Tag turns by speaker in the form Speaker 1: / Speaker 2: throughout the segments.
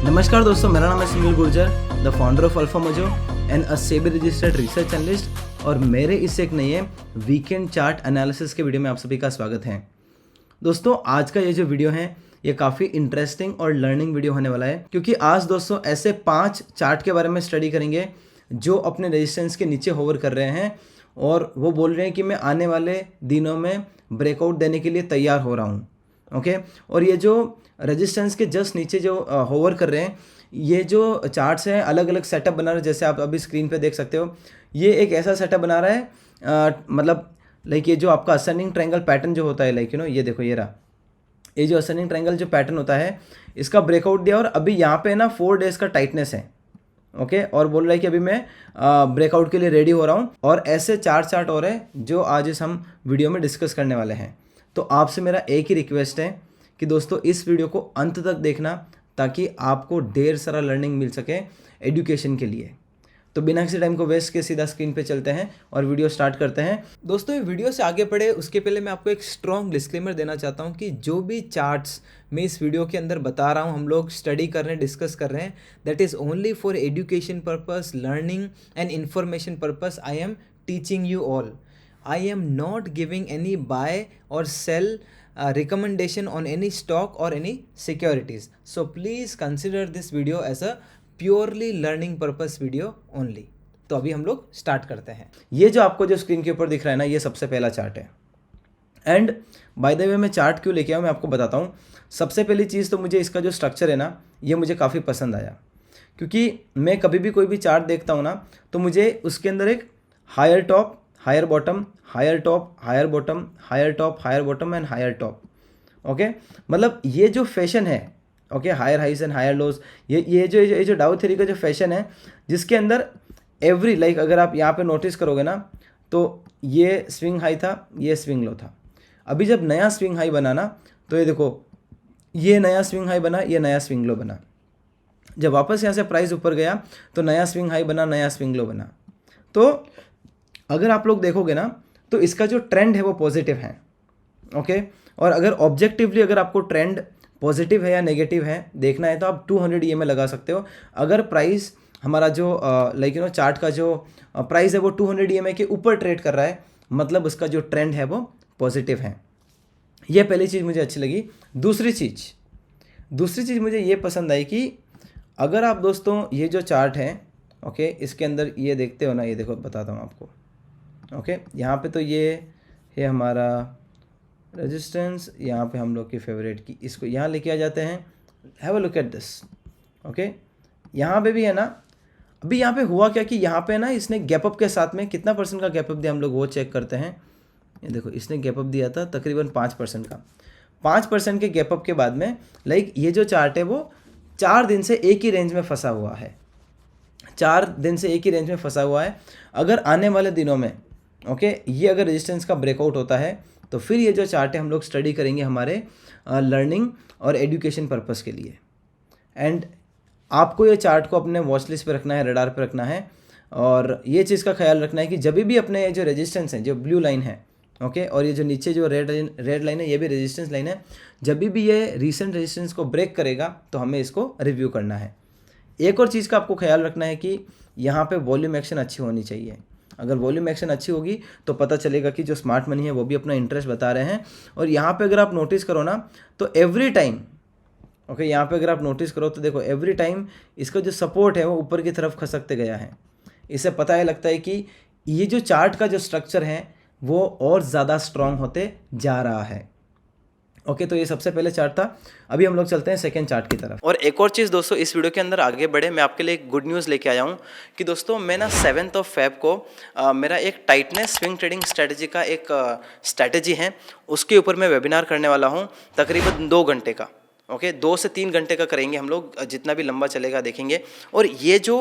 Speaker 1: नमस्कार दोस्तों, मेरा नाम है Sunil Gurjar, the founder of alpha mojo and a SEBI registered research analyst. और मेरे इस एक नए वीकेंड चार्ट एनालिसिस के वीडियो में आप सभी का स्वागत है। दोस्तों, आज का ये जो वीडियो है ये काफ़ी इंटरेस्टिंग और लर्निंग वीडियो होने वाला है, क्योंकि आज दोस्तों ऐसे 5 चार्ट के बारे में स्टडी करेंगे जो अपने रेजिस्टेंस के नीचे होवर कर रहे हैं और वो बोल रहे हैं कि मैं आने वाले दिनों में ब्रेकआउट देने के लिए तैयार हो रहा हूँ। ओके, और ये जो रेजिस्टेंस के जस्ट नीचे जो होवर कर रहे हैं, ये जो चार्ट्स हैं अलग अलग सेटअप बना रहे हैं। जैसे आप अभी स्क्रीन पे देख सकते हो, ये एक ऐसा सेटअप बना रहा है मतलब लाइक ये जो आपका असेंडिंग ट्रायंगल पैटर्न जो होता है, लाइक ये देखो, ये रहा, ये जो असेंडिंग ट्रायंगल जो पैटर्न होता है इसका ब्रेकआउट दिया और अभी यहाँ पे ना 4 डेज का टाइटनेस है। ओके, और बोल रहा है कि अभी मैं ब्रेकआउट के लिए रेडी हो रहा हूँ। और ऐसे 4 चार्ट और हैं जो आज इस हम वीडियो में डिस्कस करने वाले हैं। तो आपसे मेरा एक ही रिक्वेस्ट है कि दोस्तों इस वीडियो को अंत तक देखना, ताकि आपको ढेर सारा लर्निंग मिल सके एजुकेशन के लिए। तो बिना किसी टाइम को वेस्ट के सीधा स्क्रीन पे चलते हैं और वीडियो स्टार्ट करते हैं। दोस्तों, ये वीडियो से आगे बढ़े उसके पहले मैं आपको एक स्ट्रॉन्ग डिस्क्लेमर देना चाहता हूँ कि जो भी चार्ट्स मैं इस वीडियो के अंदर बता रहा हूँ, हम लोग स्टडी कर रहे हैं, डिस्कस कर रहे हैं, that is only for education purpose, learning and information purpose. I am teaching you all. I am not giving any buy or sell recommendation on any stock or any securities. So please consider this video as a purely learning purpose video only. तो अभी हम लोग start करते हैं। ये जो आपको जो स्क्रीन के ऊपर दिख रहा है ना, ये सबसे पहला चार्ट है। एंड बाय द वे मैं चार्ट क्यों लेके आया मैं आपको बताता हूँ। सबसे पहली चीज़ तो मुझे इसका जो स्ट्रक्चर है ना, ये मुझे काफ़ी पसंद आया, क्योंकि मैं कभी भी कोई भी चार्ट देखता हूँ ना, तो मुझे उसके अंदर एक higher top, higher bottom, higher top, higher bottom, higher top, higher bottom and higher top. Okay, मतलब ये जो फैशन है, okay, higher highs and higher lows, ये जो डाउ थ्योरी का जो फैशन है, जिसके अंदर एवरी लाइक अगर आप यहाँ पे नोटिस करोगे ना, तो ये स्विंग हाई था, ये स्विंग लो था। अभी जब नया स्विंग हाई बना ना, तो ये देखो, ये नया स्विंग हाई बना, ये नया स्विंग लो बना। जब वापस यहाँ से प्राइस ऊपर गया तो नया स्विंग हाई बना, नया स्विंग लो बना। तो अगर आप लोग देखोगे ना, तो इसका जो ट्रेंड है वो पॉजिटिव है। ओके, और अगर ऑब्जेक्टिवली अगर आपको ट्रेंड पॉजिटिव है या नेगेटिव है देखना है, तो आप 200 EMA लगा सकते हो। अगर प्राइस हमारा जो चार्ट का जो प्राइस है वो 200 EMA के ऊपर ट्रेड कर रहा है, मतलब उसका जो ट्रेंड है वो पॉजिटिव है। ये पहली चीज़ मुझे अच्छी लगी। दूसरी चीज़ मुझे ये पसंद आई कि अगर आप दोस्तों ये जो चार्ट है, ओके, इसके अंदर ये देखते हो ना, ये देखो बताता हूँ आपको। ओके, यहाँ पे तो ये है हमारा रेजिस्टेंस, यहाँ पे हम लोग की फेवरेट की, इसको यहाँ लेके आ जाते हैं। Have a look at this. Okay, यहाँ पे भी है ना, अभी यहाँ पे हुआ क्या कि यहाँ पे ना इसने गैप अप के साथ में कितना परसेंट का गैप अप दिया, हम लोग वो चेक करते हैं। ये देखो, इसने गैप अप दिया था तकरीबन 5% का। 5% के गैप अप के बाद में लाइक ये जो चार्ट है वो 4 दिन से एक ही रेंज में फंसा हुआ है। 4 दिन से एक ही रेंज में फंसा हुआ है। अगर आने वाले दिनों में ओके ये अगर रेजिस्टेंस का ब्रेकआउट होता है, तो फिर ये जो चार्ट है हम लोग स्टडी करेंगे हमारे लर्निंग और एजुकेशन पर्पस के लिए। एंड आपको ये चार्ट को अपने वॉच लिस्ट पे रखना है, रडार पे रखना है, और ये चीज़ का ख्याल रखना है कि जब भी अपने जो रेजिस्टेंस है, जो ब्लू लाइन है, ओके, और ये जो नीचे जो रेड लाइन है, ये भी रेजिस्टेंस लाइन है, जब भी ये रीसेंट रेजिस्टेंस को ब्रेक करेगा तो हमें इसको रिव्यू करना है। एक और चीज़ का आपको ख्याल रखना है कि यहाँ पे वॉल्यूम एक्शन अच्छी होनी चाहिए। अगर वॉल्यूम एक्शन अच्छी होगी तो पता चलेगा कि जो स्मार्ट मनी है वो भी अपना इंटरेस्ट बता रहे हैं। और यहाँ पे अगर आप नोटिस करो ना, तो एवरी टाइम, ओके, यहाँ पे अगर आप नोटिस करो तो देखो एवरी टाइम इसका जो सपोर्ट है वो ऊपर की तरफ खसकते गया है। इससे पता है लगता है कि ये जो चार्ट का जो स्ट्रक्चर है वो और ज़्यादा स्ट्रांग होते जा रहा है। ओके, तो ये सबसे पहले चार्ट था। अभी हम लोग चलते हैं सेकंड चार्ट की तरफ। और एक और चीज़ दोस्तों, इस वीडियो के अंदर आगे बढ़े मैं आपके लिए एक गुड न्यूज़ लेके आया हूँ कि दोस्तों मैं ना 7 Feb को मेरा एक टाइटनेस स्विंग ट्रेडिंग स्ट्रेटजी का एक स्ट्रेटजी है, उसके ऊपर मैं वेबिनार करने वाला हूँ तकरीबन 2 घंटे का। ओके, 2 से 3 घंटे का करेंगे हम लोग, जितना भी लंबा चलेगा देखेंगे। और ये जो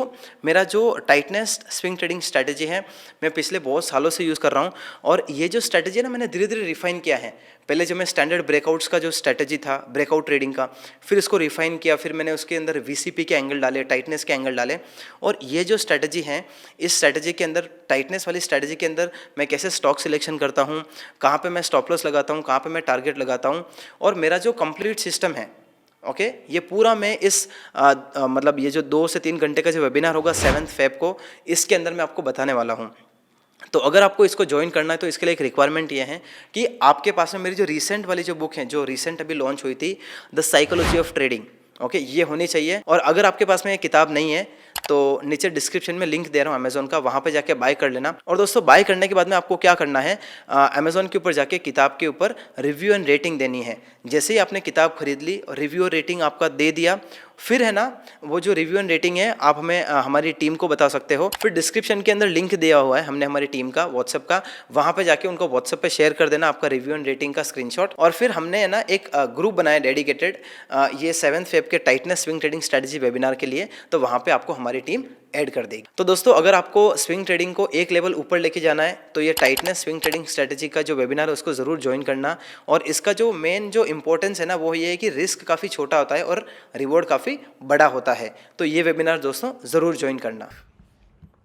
Speaker 1: मेरा जो टाइटनेस स्विंग ट्रेडिंग स्ट्रैटेजी है, मैं पिछले बहुत सालों से यूज़ कर रहा हूँ। और ये जो स्ट्रैटेजी है ना, मैंने धीरे धीरे रिफाइन किया है। पहले जो मैं स्टैंडर्ड ब्रेकआउट्स का जो स्ट्रैटेजी था, ब्रेकआउट ट्रेडिंग का, फिर इसको रिफाइन किया, फिर मैंने उसके अंदर VCP के एंगल डाले, टाइटनेस के एंगल डाले। और ये जो स्ट्रैटेजी है, इस स्ट्रैटेजी के अंदर, टाइटनेस वाली स्ट्रैटेजी के अंदर मैं कैसे स्टॉक सिलेक्शन करता हूँ, कहाँ पे मैं स्टॉप लॉस लगाता हूँ, कहाँ पे मैं टारगेट लगाता हूँ, और मेरा जो कंप्लीट सिस्टम है ओके ये पूरा मैं इस मतलब ये जो 2 से 3 घंटे का जो वेबिनार होगा 7 फेब को, इसके अंदर मैं आपको बताने वाला हूँ। तो अगर आपको इसको ज्वाइन करना है तो इसके लिए एक रिक्वायरमेंट ये है कि आपके पास में मेरी जो रिसेंट वाली जो बुक है, जो रिसेंट अभी लॉन्च हुई थी, the psychology of trading, okay ये होनी चाहिए। और अगर आपके पास में ये किताब नहीं है तो नीचे डिस्क्रिप्शन में लिंक दे रहा हूँ अमेजोन का, वहाँ पे जाके बाय कर लेना। और दोस्तों बाय करने के बाद में आपको क्या करना है, अमेजोन के ऊपर जाके किताब के ऊपर रिव्यू एंड रेटिंग देनी है। जैसे ही आपने किताब खरीद ली और रिव्यू और रेटिंग आपका दे दिया, फिर है ना वो जो रिव्यू एंड रेटिंग है आप हमें हमारी टीम को बता सकते हो। फिर डिस्क्रिप्शन के अंदर लिंक दिया हुआ है हमने हमारी टीम का व्हाट्सएप का, वहाँ पे जाके उनको व्हाट्सएप पे शेयर कर देना आपका रिव्यू एंड रेटिंग का स्क्रीनशॉट। और फिर हमने है ना एक ग्रुप बनाया डेडिकेटेड ये 7 फेब के tightness swing trading strategy webinar के लिए, तो वहाँ पे आपको हमारी टीम ऐड कर देगी। तो दोस्तों अगर आपको स्विंग ट्रेडिंग को एक लेवल ऊपर लेके जाना है तो ये टाइटनेस स्विंग ट्रेडिंग स्ट्रेटजी का जो वेबिनार है उसको ज़रूर ज्वाइन करना। और इसका जो मेन जो इंपॉर्टेंस है ना वो ये है कि रिस्क काफ़ी छोटा होता है और रिवॉर्ड काफ़ी बड़ा होता है। तो ये वेबिनार दोस्तों ज़रूर ज्वाइन करना।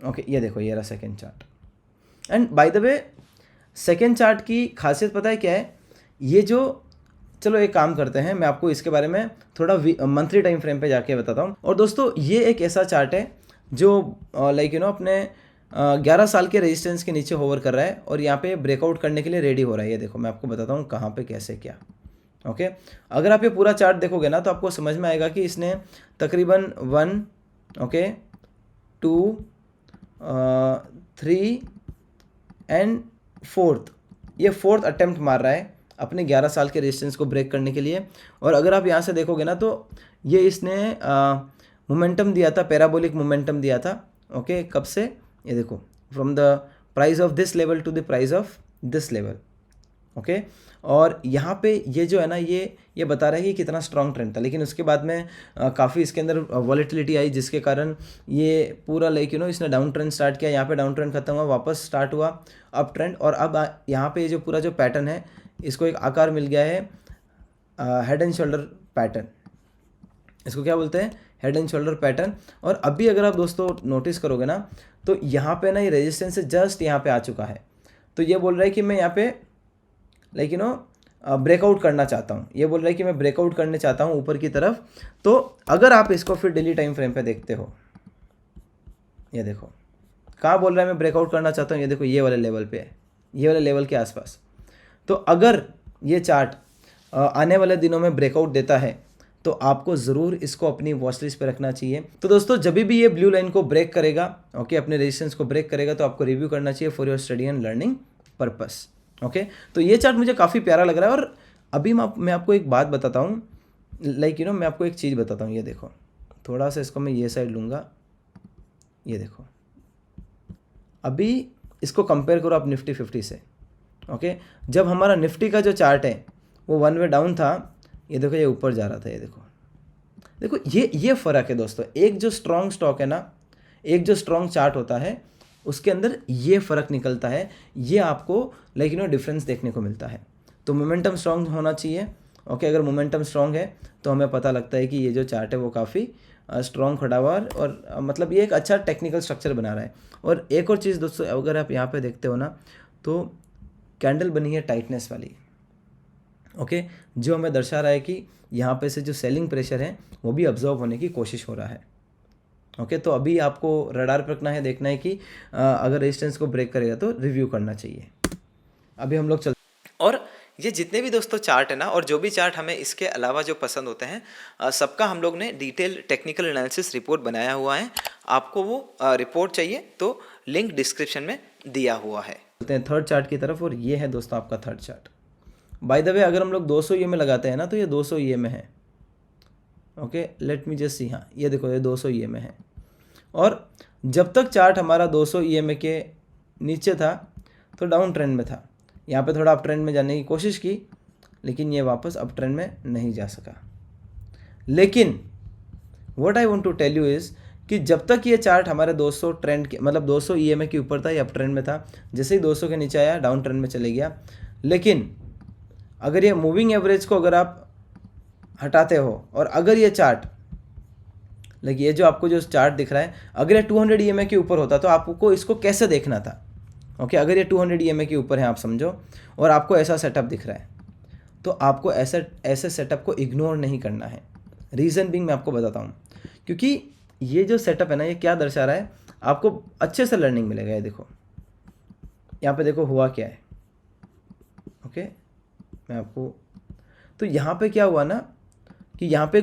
Speaker 1: ओके ये देखो ये रहा second chart. And by the way second chart की खासियत पता है क्या है, ये जो चलो एक काम करते हैं, मैं आपको इसके बारे में थोड़ा मंथली टाइम फ्रेम पे जाके बताता हूँ। और दोस्तों ये एक ऐसा चार्ट है जो लाइक यू नो अपने 11 साल के रेजिस्टेंस के नीचे होवर कर रहा है और यहाँ पे ब्रेकआउट करने के लिए रेडी हो रहा है। ये देखो मैं आपको बताता हूँ कहाँ पे कैसे क्या। ओके अगर आप ये पूरा चार्ट देखोगे ना तो आपको समझ में आएगा कि इसने तकरीबन 1 ओके 2 3 एंड 4th ये 4th अटेम्प्ट मार रहा है अपने 11 साल के रेजिस्टेंस को ब्रेक करने के लिए। और अगर आप यहाँ से देखोगे ना तो ये इसने मोमेंटम दिया था, पैराबोलिक मोमेंटम दिया था। ओके कब से, ये देखो from the price of this level to the price of this level. Okay और यहाँ पे ये जो है ना ये बता रहा है कि कितना स्ट्रॉन्ग ट्रेंड था, लेकिन उसके बाद में काफ़ी इसके अंदर वॉलेटिलिटी आई जिसके कारण ये पूरा लाइक यू नो इसने डाउन ट्रेंड स्टार्ट किया। यहाँ पे डाउन ट्रेंड खत्म हुआ, वापस स्टार्ट हुआ अप ट्रेंड। और अब यहाँ पे ये जो पूरा जो पैटर्न है इसको एक आकार मिल गया है हेड एंड शोल्डर पैटर्न। इसको क्या बोलते हैं, हेड एंड शोल्डर पैटर्न। और अभी अगर आप दोस्तों नोटिस करोगे ना तो यहाँ पे ना ये रेजिस्टेंस से जस्ट यहाँ पे आ चुका है। तो ये बोल रहा है कि मैं यहाँ पे लाइक यू नो ब्रेकआउट करना चाहता हूँ, ये बोल रहा है कि मैं ब्रेकआउट करने चाहता हूँ ऊपर की तरफ। तो अगर आप इसको फिर डेली टाइम फ्रेम पे देखते हो, ये देखो कहाँ बोल रहा है मैं ब्रेकआउट करना चाहता हूँ, ये देखो ये वाले लेवल पे है, ये वाले लेवल के आसपास। तो अगर ये चार्ट आने वाले दिनों में ब्रेकआउट देता है तो आपको ज़रूर इसको अपनी वॉच लिस्ट पे रखना चाहिए। तो दोस्तों जब भी ये ब्लू लाइन को ब्रेक करेगा, ओके अपने रेजिस्टेंस को ब्रेक करेगा, तो आपको रिव्यू करना चाहिए for your study and learning purpose. Okay तो ये चार्ट मुझे काफ़ी प्यारा लग रहा है। और अभी मैं आपको एक बात बताता हूँ, लाइक यू नो मैं आपको एक चीज़ बताता हूँ। ये देखो थोड़ा सा इसको मैं ये साइड लूँगा, ये देखो अभी इसको कंपेयर करो आप निफ्टी 50 से। ओके जब हमारा निफ्टी का जो चार्ट है वो 1 वे डाउन था, ये देखो ये ऊपर जा रहा था। ये देखो ये फ़र्क है दोस्तों। एक जो स्ट्रॉन्ग स्टॉक है ना, एक जो स्ट्रॉन्ग चार्ट होता है उसके अंदर ये फ़र्क निकलता है, ये आपको लाइक यू नो डिफरेंस देखने को मिलता है। तो मोमेंटम स्ट्रॉन्ग होना चाहिए। ओके अगर मोमेंटम स्ट्रॉन्ग है तो हमें पता लगता है कि ये जो चार्ट है वो काफ़ी स्ट्रॉन्ग खड़ा हुआ है और मतलब ये एक अच्छा टेक्निकल स्ट्रक्चर बना रहा है। और एक और चीज़ दोस्तों, अगर आप यहाँ पे देखते हो ना तो कैंडल बनी है टाइटनेस वाली। ओके जो हमें दर्शा रहा है कि यहाँ पे से जो सेलिंग प्रेशर है वो भी ऑब्जर्व होने की कोशिश हो रहा है। ओके तो अभी आपको रडार पर रखना है, देखना है कि अगर रेजिस्टेंस को ब्रेक करेगा तो रिव्यू करना चाहिए। अभी हम लोग और ये जितने भी दोस्तों चार्ट है ना, और जो भी चार्ट हमें इसके अलावा जो पसंद होते हैं सबका हम लोग ने डिटेल टेक्निकल एनालिसिस रिपोर्ट बनाया हुआ है। आपको वो रिपोर्ट चाहिए तो लिंक डिस्क्रिप्शन में दिया हुआ है। चलते हैं थर्ड चार्ट की तरफ, और ये है दोस्तों आपका third chart. By the way अगर हम लोग 200 EMA लगाते हैं ना तो ये 200 EMA है। Okay let me just see, हाँ ये देखो ये 200 EMA है। और जब तक चार्ट हमारा 200 EMA के नीचे था तो डाउन ट्रेंड में था। यहाँ पे थोड़ा अप ट्रेंड में जाने की कोशिश की, लेकिन ये वापस अप ट्रेंड में नहीं जा सका। लेकिन what I want to tell you is कि जब तक ये चार्ट हमारे 200 ट्रेंड के मतलब 200 EMA के ऊपर था, ये अप ट्रेंड में था, जैसे ही 200 के नीचे आया डाउन ट्रेंड में चले गया। लेकिन अगर ये मूविंग एवरेज को अगर आप हटाते हो और अगर ये चार्ट लाइक ये जो आपको जो चार्ट दिख रहा है, अगर ये 200 EMA के ऊपर होता तो आपको इसको कैसे देखना था। ओके अगर ये 200 EMA के ऊपर है आप समझो, और आपको ऐसा सेटअप दिख रहा है, तो आपको ऐसे सेटअप को इग्नोर नहीं करना है। रीज़न बिंग मैं आपको बताता हूँ, क्योंकि ये जो सेटअप है ना, ये क्या दर्शा रहा है, आपको अच्छे से लर्निंग मिलेगा। ये देखो यहाँ पे देखो हुआ क्या है। ओके, मैं आपको, तो यहाँ पे क्या हुआ ना कि यहाँ पे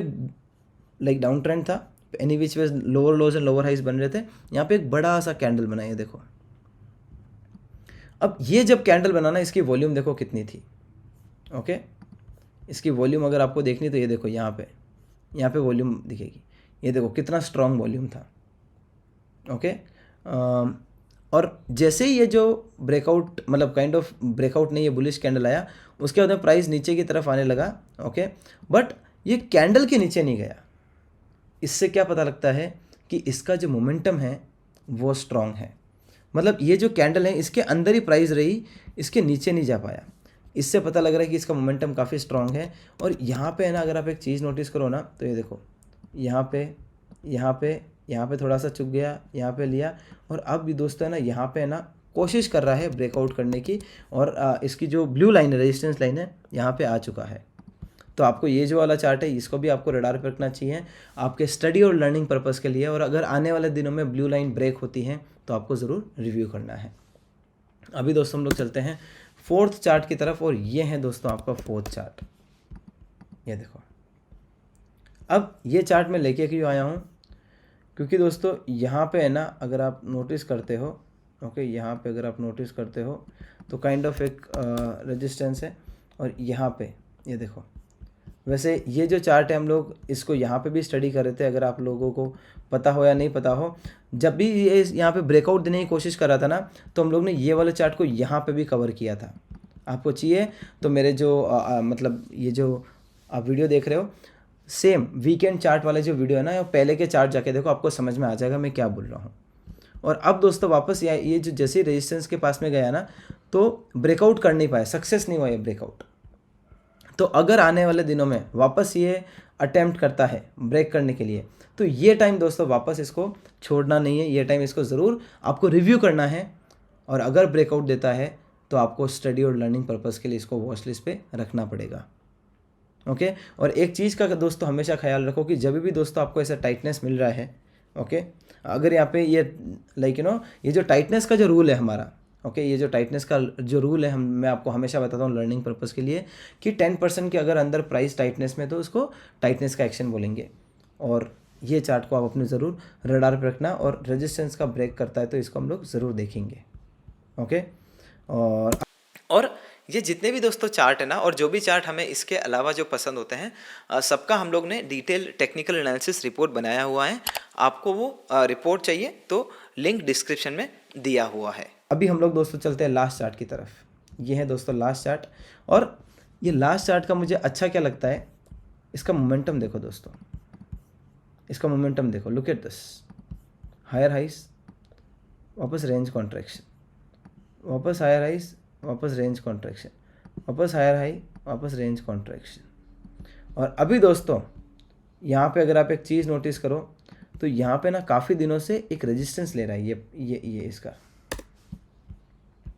Speaker 1: लाइक डाउन ट्रेंड था, any which way lower lows and lower highs बन रहे थे। यहाँ पे एक बड़ा सा कैंडल बना, ये देखो। अब ये जब कैंडल बना ना, इसकी वॉल्यूम देखो कितनी थी। ओके, इसकी वॉल्यूम अगर आपको देखनी तो ये देखो यहाँ पे वॉल्यूम दिखेगी। ये देखो कितना स्ट्रॉन्ग वॉल्यूम था। ओके, और जैसे ही ये जो ब्रेकआउट, मतलब काइंड ऑफ ब्रेकआउट नहीं, ये बुलिश कैंडल आया, उसके बाद में प्राइस नीचे की तरफ आने लगा। ओके, बट ये कैंडल के नीचे नहीं गया। इससे क्या पता लगता है कि इसका जो मोमेंटम है वो स्ट्रॉन्ग है। मतलब ये जो कैंडल है इसके अंदर ही प्राइस रही, इसके नीचे नहीं जा पाया। इससे पता लग रहा है कि इसका मोमेंटम काफ़ी स्ट्रॉन्ग है। और यहाँ पे है ना, अगर आप एक चीज़ नोटिस करो ना, तो ये देखो यहाँ पे थोड़ा सा चुक गया, यहाँ पे लिया, और अब भी दोस्तों है ना, यहाँ पे है ना कोशिश कर रहा है ब्रेकआउट करने की, और इसकी जो ब्लू लाइन है, रेजिस्टेंस लाइन है, यहाँ पे आ चुका है। तो आपको ये जो वाला चार्ट है, इसको भी आपको रडार पर रखना चाहिए आपके स्टडी और लर्निंग पर्पज़ के लिए। और अगर आने वाले दिनों में ब्लू लाइन ब्रेक होती है तो आपको ज़रूर रिव्यू करना है। अभी दोस्तों हम लोग चलते हैं फोर्थ चार्ट की तरफ, और ये है दोस्तों आपका फोर्थ चार्ट। ये देखो, अब ये चार्ट मैं लेके क्यों आया हूँ, क्योंकि दोस्तों यहाँ पे है ना, अगर आप नोटिस करते हो, ओके, यहाँ पे अगर आप नोटिस करते हो तो काइंड ऑफ एक रेजिस्टेंस है, और यहाँ पे ये देखो। वैसे ये जो चार्ट है, हम लोग इसको यहाँ पे भी स्टडी कर रहे थे, अगर आप लोगों को पता हो या नहीं पता हो। जब भी ये यहाँ पे ब्रेकआउट देने की कोशिश कर रहा था ना, तो हम लोग ने ये वाले चार्ट को यहाँ पे भी कवर किया था। आपको चाहिए तो मेरे जो मतलब ये जो आप वीडियो देख रहे हो, सेम वीकेंड चार्ट वाले जो वीडियो है ना, पहले के चार्ट जाके देखो, आपको समझ में आ जाएगा मैं क्या बोल रहा हूँ। और अब दोस्तों वापस ये जो जैसे रेजिस्टेंस के पास में गया ना, तो ब्रेकआउट कर नहीं पाया, सक्सेस नहीं हुआ ये ब्रेकआउट। तो अगर आने वाले दिनों में वापस ये अटेम्प्ट करता है ब्रेक करने के लिए, तो ये टाइम दोस्तों वापस इसको छोड़ना नहीं है। ये टाइम इसको ज़रूर आपको रिव्यू करना है, और अगर ब्रेकआउट देता है तो आपको स्टडी और लर्निंग पर्पज़ के लिए इसको वॉच लिस्ट पे रखना पड़ेगा। ओके, और एक चीज़ का दोस्तों हमेशा ख्याल रखो कि जब भी दोस्तों आपको ऐसा टाइटनेस मिल रहा है, ओके, अगर यहाँ पे ये लाइक ये जो टाइटनेस का जो रूल है हमारा, ओके, ये जो टाइटनेस का जो रूल है, मैं आपको हमेशा बताता हूँ लर्निंग पर्पज़ के लिए, कि 10% के अगर अंदर प्राइस टाइटनेस में, तो उसको टाइटनेस का एक्शन बोलेंगे। और ये चार्ट को आप अपने ज़रूर रडार पर रखना, और रेजिस्टेंस का ब्रेक करता है तो इसको हम लोग ज़रूर देखेंगे। ओके, और ये जितने भी दोस्तों चार्ट है ना, और जो भी चार्ट हमें इसके अलावा जो पसंद होते हैं, सबका हम लोग ने डिटेल टेक्निकल एनालिसिस रिपोर्ट बनाया हुआ है। आपको वो रिपोर्ट चाहिए तो लिंक डिस्क्रिप्शन में दिया हुआ है। अभी हम लोग दोस्तों चलते हैं लास्ट चार्ट की तरफ। ये है दोस्तों लास्ट चार्ट, और ये लास्ट चार्ट का मुझे अच्छा क्या लगता है, इसका मोमेंटम देखो दोस्तों, इसका मोमेंटम देखो। लुक एट दिस, हायर हाइस, वापस रेंज कॉन्ट्रैक्शन, वापस हायर हाइस, वापस रेंज कॉन्ट्रैक्शन, वापस हायर हाई, वापस रेंज कॉन्ट्रैक्शन। और अभी दोस्तों यहाँ पे अगर आप एक चीज़ नोटिस करो, तो यहाँ पे ना काफ़ी दिनों से एक रेजिस्टेंस ले रहा है ये इसका,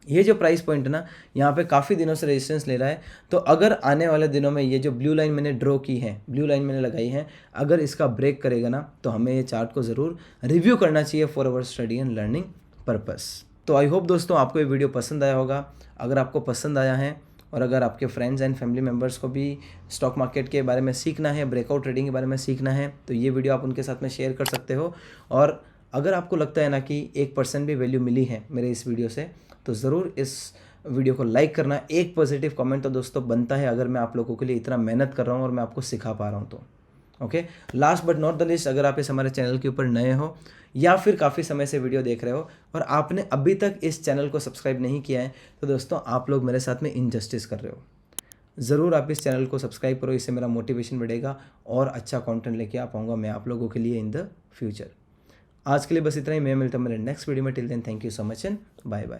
Speaker 1: ये जो प्राइस पॉइंट है ना, यहाँ पे काफ़ी दिनों से रेजिस्टेंस ले रहा है। तो अगर आने वाले दिनों में ये जो ब्लू लाइन मैंने ड्रॉ की है, ब्लू लाइन मैंने लगाई है, अगर इसका ब्रेक करेगा ना, तो हमें ये चार्ट को ज़रूर रिव्यू करना चाहिए for our study and learning purpose. तो आई होप दोस्तों आपको ये वीडियो पसंद आया होगा। अगर आपको पसंद आया है, और अगर आपके फ्रेंड्स एंड फैमिली मेम्बर्स को भी स्टॉक मार्केट के बारे में सीखना है, ब्रेकआउट ट्रेडिंग के बारे में सीखना है, तो ये वीडियो आप उनके साथ में शेयर कर सकते हो। और अगर आपको लगता है ना कि 1% भी वैल्यू मिली है मेरे इस वीडियो से, तो ज़रूर इस वीडियो को लाइक करना। एक पॉजिटिव कमेंट तो दोस्तों बनता है, अगर मैं आप लोगों के लिए इतना मेहनत कर रहा हूँ और मैं आपको सिखा पा रहा हूँ तो। Okay, last but not the list, अगर आप इस हमारे चैनल के ऊपर नए हो, या फिर काफ़ी समय से वीडियो देख रहे हो और आपने अभी तक इस चैनल को सब्सक्राइब नहीं किया है, तो दोस्तों आप लोग मेरे साथ में इनजस्टिस कर रहे हो। ज़रूर आप इस चैनल को सब्सक्राइब करो, इससे मेरा मोटिवेशन बढ़ेगा और अच्छा कंटेंट लेके आ पाऊँगा मैं आप लोगों के लिए इन द फ्यूचर। आज के लिए बस इतना ही, मैं मिलता हूँ मेरे नेक्स्ट वीडियो में। Till then thank you so much and bye bye.